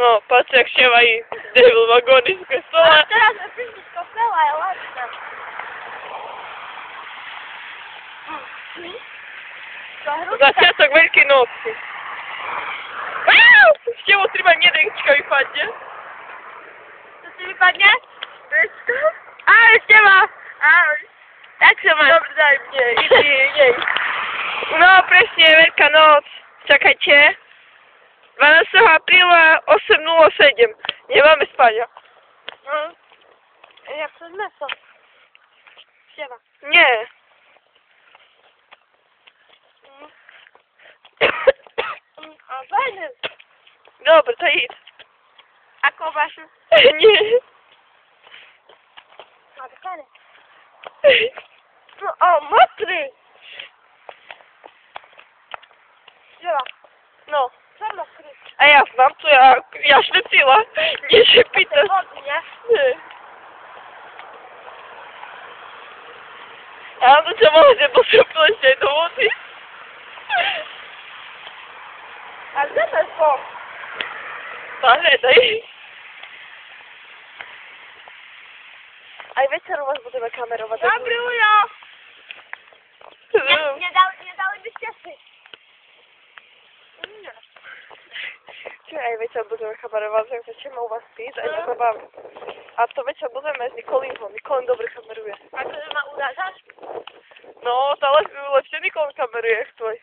No, patrz jak się ma i devil wagony z kostola. A teraz wyjść z kościoła, ja ładna. Začiatok Veľkej noci. Štievo, treba mne dechčka vypadne. Co ci wypadnie? Deszka? A, ściema! Ahoj. Jak się masz? Dobre, daj mne, jej. No, presne, Veľká noc. Čakajte. 12. apríla 8:07. Nemáme spania. Jak to meso? Ściema. Nie. A fajny. Dobre, to idź. A kowaszy? Nie. A to fajny. No, o, mokry. Ściema. No. Co mokry? A ja znam, co ja ślepiła. Nie się pyta. Wody, nie? Nie. A to cię może posypnąć się do wody. A gdzie to jest bok? Ale daj. A wieczór u was budeme kamerować. Dobry ujo! Nie dałybyście syć. Nie. Ej, wiecie, budeme kamerować, jak začneme u vás piť aj na zabavy. A to večer budeme s Nikolínom. Nikolín dobre kameruje. A to ma urażać? No, to lepšie Nikolín kameruje, jak tvoj.